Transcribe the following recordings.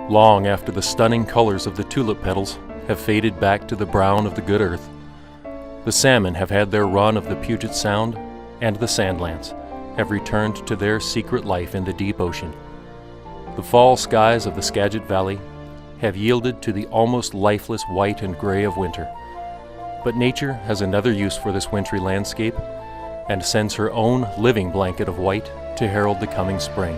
long after the stunning colors of the tulip petals have faded back to the brown of the good earth. The salmon have had their run of the Puget Sound, and the sandlance have returned to their secret life in the deep ocean. The fall skies of the Skagit Valley have yielded to the almost lifeless white and gray of winter. But nature has another use for this wintry landscape and sends her own living blanket of white to herald the coming spring.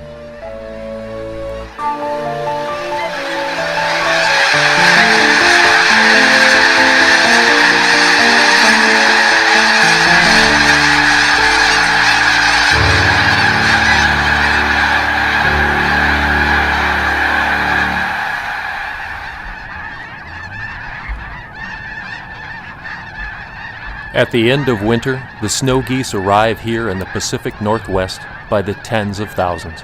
At the end of winter, the snow geese arrive here in the Pacific Northwest by the tens of thousands.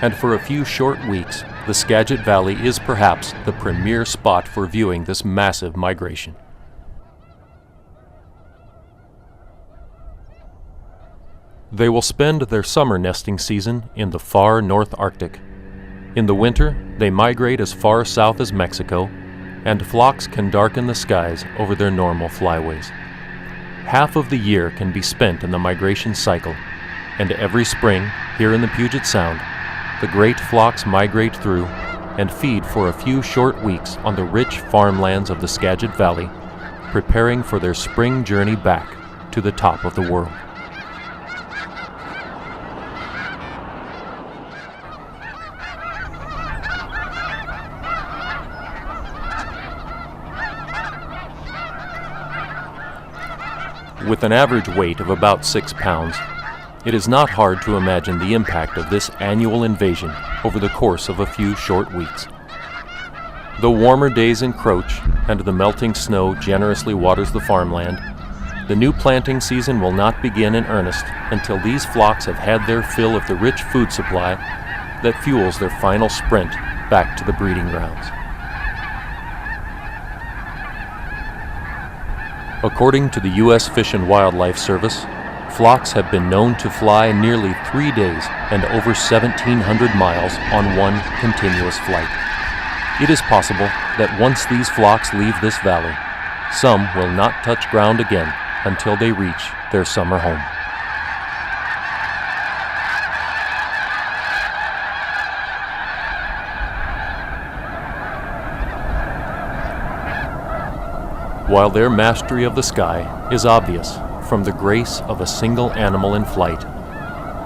And for a few short weeks, the Skagit Valley is perhaps the premier spot for viewing this massive migration. They will spend their summer nesting season in the far North Arctic. In the winter, they migrate as far south as Mexico, and flocks can darken the skies over their normal flyways. Half of the year can be spent in the migration cycle, and every spring, here in the Puget Sound, the great flocks migrate through and feed for a few short weeks on the rich farmlands of the Skagit Valley, preparing for their spring journey back to the top of the world. With an average weight of about 6 pounds, it is not hard to imagine the impact of this annual invasion over the course of a few short weeks. The warmer days encroach and the melting snow generously waters the farmland. The new planting season will not begin in earnest until these flocks have had their fill of the rich food supply that fuels their final sprint back to the breeding grounds. According to the U.S. Fish and Wildlife Service, flocks have been known to fly nearly 3 days and over 1,700 miles on one continuous flight. It is possible that once these flocks leave this valley, some will not touch ground again until they reach their summer home. While their mastery of the sky is obvious from the grace of a single animal in flight,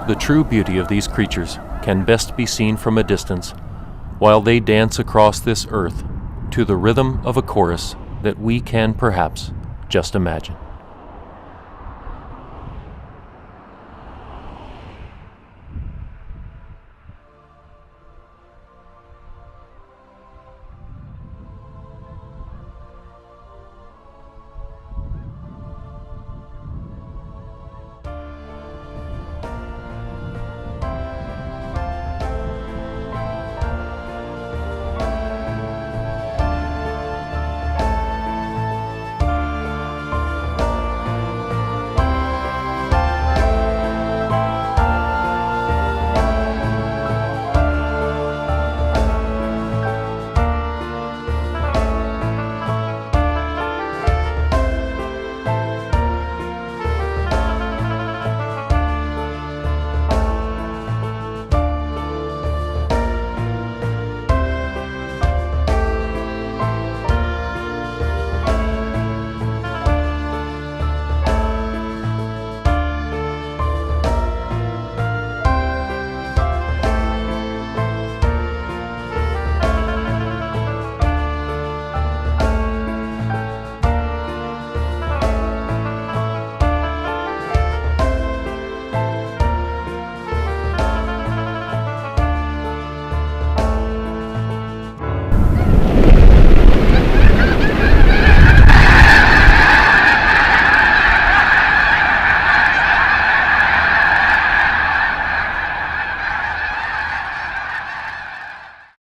the true beauty of these creatures can best be seen from a distance while they dance across this earth to the rhythm of a chorus that we can perhaps just imagine.